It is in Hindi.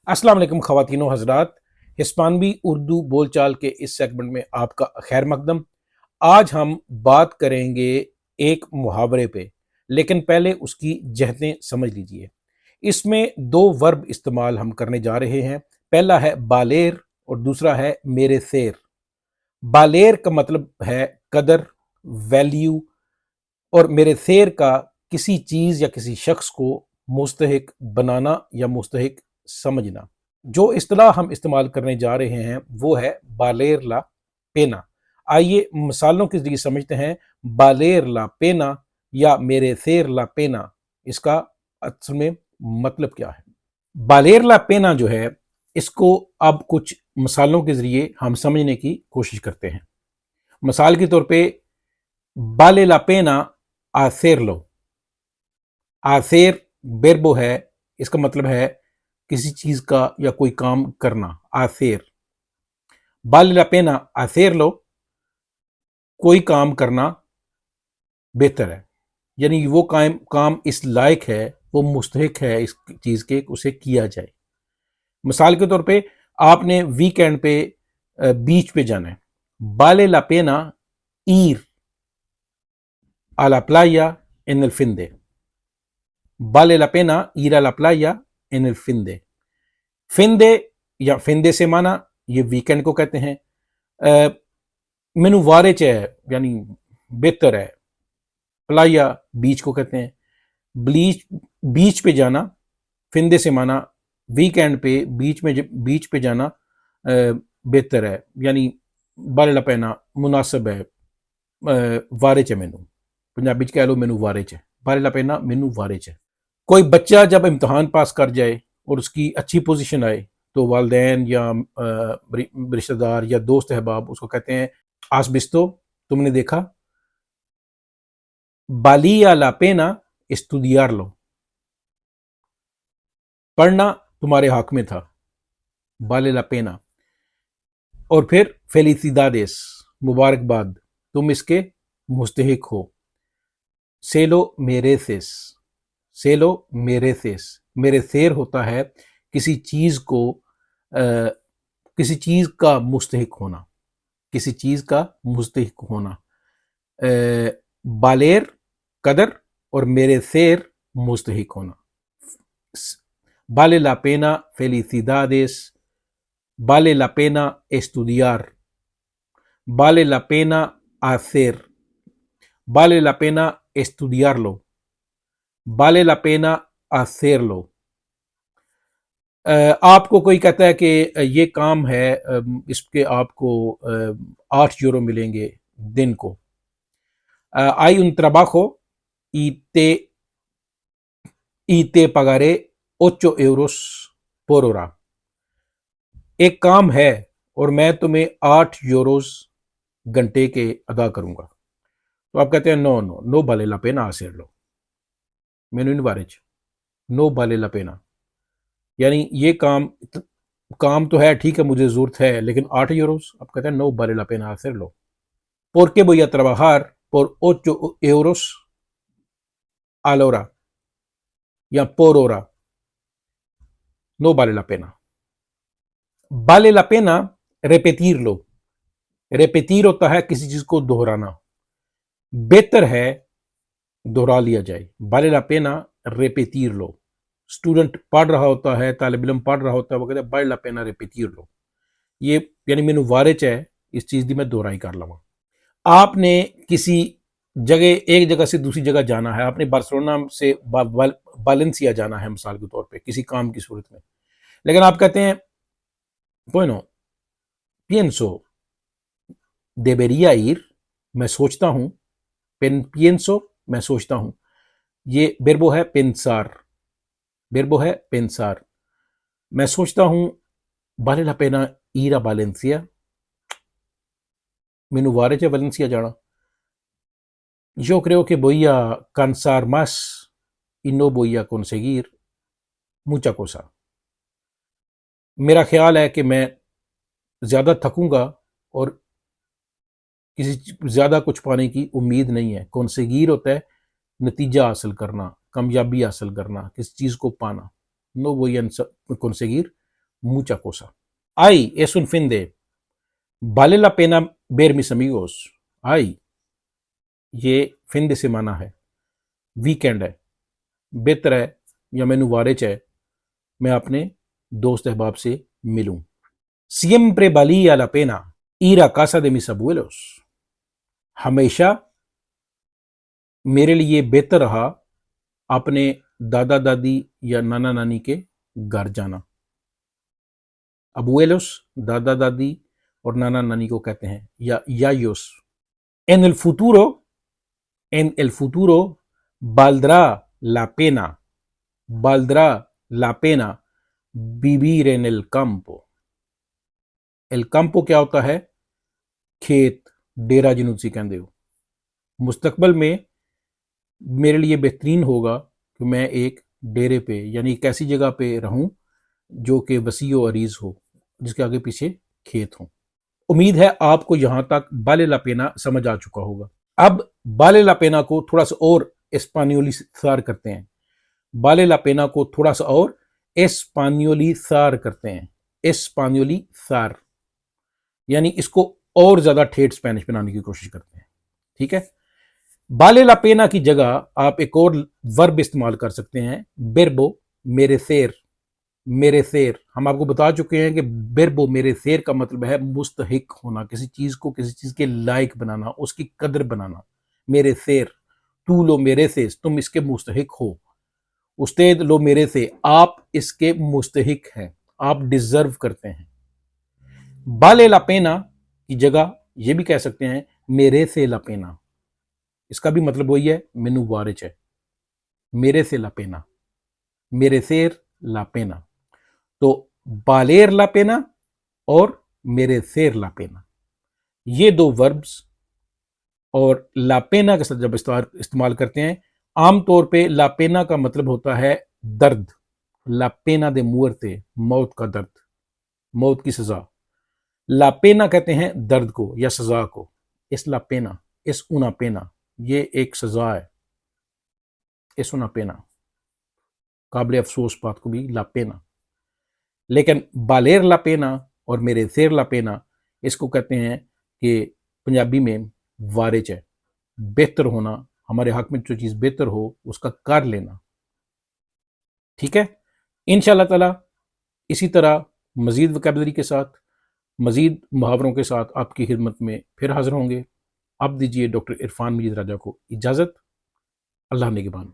अस्सलाम वालेकुम ख़वातीनो हज़रात। हिस्पानवी उर्दू बोलचाल के इस सेगमेंट में आपका खैर मकदम। आज हम बात करेंगे एक मुहावरे पे, लेकिन पहले उसकी जहतें समझ लीजिए। इसमें दो वर्ब इस्तेमाल हम करने जा रहे हैं। पहला है बालेर और दूसरा है मेरे सेर। बालेर का मतलब है कदर, वैल्यू, और मेरे सेर का किसी चीज़ या किसी शख्स को मुस्तहिक बनाना या मुस्तहिक समझना। जो इस्तिलाह हम इस्तेमाल करने जा रहे हैं वो है बालेर ला पेना। आइए मिसालों के जरिए समझते हैं बालेर ला पेना या मेरे सेर ला पेना, इसका असल में मतलब क्या है। बालेर ला पेना जो है, इसको अब कुछ मिसालों के जरिए हम समझने की कोशिश करते हैं। मिसाल के तौर पे बाले ला पेना आसेर लो। आसेर बेरबो है, इसका मतलब है किसी चीज का या कोई काम करना। आसेर बाले ला पेना आसेर लो, कोई काम करना बेहतर है, यानी वो काम इस लायक है, वो मुस्तहिक है इस चीज के उसे किया जाए। मिसाल के तौर पे आपने वीकेंड पे बीच पे जाना है। बाले ला पेना ir a la playa en el fin de। vale la pena ir a la playa en el fin de। fin de या fin de semana ये वीकेंड को कहते हैं। मेनू वारेच है यानी बेहतर है। प्लाया बीच को कहते हैं। ब्लीच बीच पे जाना, fin de semana वीकेंड पे बीच पे जाना बेहतर है, यानी बाले ला पेना मुनासिब है। वारेच है मैनू, पंजाबी च कह लो मैनू वारेच है। बाले ला पेना मैनू वारेच है। कोई बच्चा जब इम्तहान पास कर जाए और उसकी अच्छी पोजीशन आए तो वालदैन या रिश्तेदार या दोस्त अहबाब उसको कहते हैं आस बिस्तो, तुमने देखा। बालिया ला पेना estudiar लो, पढ़ना तुम्हारे हक में था। बाले ला पेना। और फिर फेलिसिदादेस, मुबारकबाद, तुम इसके मुस्तहिक हो। सेलो मेरेसेस, सेलो मेरेसेस, मेरे सेर होता है किसी चीज को किसी चीज का मुस्तहिक होना, किसी चीज का मुस्तहिक होना। बालेर कदर और मेरे सेर मुस्तहिक होना। vale la pena felicidades, vale la pena estudiar, vale la pena hacer, vale la pena estudiarlo, vale la pena hacerlo। आपको कोई कहता है कि ये काम है, इसके आपको 8 यूरो मिलेंगे दिन को। hay un trabajo y te pagaré 8 euros por hora। एक काम है और मैं तुम्हें 8 यूरोस घंटे के अदा करूंगा। तो आप कहते हैं नो नो नो बाले ला पेना हासिर लो, मैंने इन बारे नो बाले ला पेना, यानी ये काम तो है, ठीक है, मुझे जरूरत है, लेकिन 8 यूरोस। आप कहते हैं नो बाले ला पेना हासिर लो। porque voy a trabajar por 8 euros a la hora या por hora, no vale la pena। vale la pena repetirlo, repetir होता है किसी चीज को दोहराना, बेहतर है दोहरा लिया जाए। vale la pena repetirlo। Student पढ़ रहा होता है, तालिब इल्म पढ़ रहा होता है, वो कहते हैं vale la pena repetirlo। ये यानी मैनू वारिच है इस चीज की मैं दोहराई कर लवा। आपने किसी जगह एक जगह से दूसरी जगह जाना है, आपने बार्सिलोना से बालेंसिया जाना है मिसाल के तौर पे किसी काम की सूरत में, लेकिन आप कहते हैं bueno pienso debería ir, मैं सोचता हूं। pienso मैं सोचता हूं, ये बेरबो है पेंसार, बेरबो है पेंसार। मैं सोचता हूं vale la pena ir a Valencia, मैनू वारिच है वैलेंसिया जाना। Yo creo que voy a cansar más y no voy a conseguir mucha cosa। मेरा ख्याल है कि मैं ज्यादा थकूंगा और किसी ज्यादा कुछ पाने की उम्मीद नहीं है। कॉन्सेगीर होता है नतीजा हासिल करना, कामयाबी हासिल करना, किसी चीज को पाना। नो वही कॉन्सेगीर mucha cosa. Ay es un fin de, vale la pena ver mis amigos. Ay, ये फिन de semana है, वीकेंड है, बेहतर है या मैनू वारिच है मैं अपने दोस्त अहबाब से मिलूं. Siempre valía la pena ir a casa de mis abuelos. हमेशा मेरे लिए बेहतर रहा अपने दादा दादी या नाना नानी के घर जाना. अबुएलोस दादा दादी और नाना नानी को कहते हैं, या यायोस. En el futuro, en el futuro valdrá la pena vivir en el campo. El campo क्या होता है? खेत, डेरा जिन्हों तुसीं कहंदे हो. मुस्तकबल में मेरे लिए बेहतरीन होगा कि मैं एक डेरे पे यानी एक ऐसी जगह पे रहूं जो कि वसी व अरीज हो, जिसके आगे पीछे खेत हो. उम्मीद है आपको यहां तक बाले ला पेना समझ आ चुका होगा. अब बाले ला पेना को थोड़ा सा और एस्पानियोली सार करते हैं. बाले ला पेना को थोड़ा सा और एस्पानियोली सार करते हैं. एस्पानियोली सार यानी इसको और ज्यादा ठेठ स्पेनिश बनाने की कोशिश करते हैं. ठीक है. बाले ला पेना की जगह आप एक और वर्ब इस्तेमाल कर सकते हैं, बेरबो मेरे सेर. मेरे सेर हम आपको बता चुके हैं कि बेरबो मेरे सेर का मतलब है मुस्तहिक होना, किसी चीज को किसी चीज के लायक बनाना, उसकी कदर बनाना. मेरे सेर, तू लो मेरे से, तुम इसके मुस्तहिक हो. उस्तेद लो मेरे से, आप इसके मुस्तहिक हैं, आप डिजर्व करते हैं. बाले ला पेना की जगह ये भी कह सकते हैं मेरे से ला पेना. इसका भी मतलब वही है, मेनू वारिच है. मेरे से ला पेना, मेरे सेर ला पेना. तो बालेर ला पेना और मेरे सेर ला पेना, ये दो वर्ब्स. और लापेना के साथ जब इस्तेमाल करते हैं, आमतौर पे लापेना का मतलब होता है दर्द. लापेना दे मुअर्ते, मौत का दर्द, मौत की सजा. लापेना कहते हैं दर्द को या सजा को. इस लापेना, इस उना पेना, ये एक सजा है. इस उना पेना, काबिल अफसोस बात को भी लापेना. लेकिन बालेर लापेना और मेरे सेर लापेना, इसको कहते हैं कि पंजाबी में वारिच है, बेहतर होना, हमारे हक में जो चीज़ बेहतर हो उसका कर लेना. ठीक है. इंशाअल्लाह ताला इसी तरह मज़ीद वोकैबुलरी के साथ, मज़ीद मुहावरों के साथ आपकी खिदमत में फिर हाजिर होंगे. अब दीजिए डॉक्टर इरफान मजीद राजा को इजाज़त. अल्लाह निगहबान.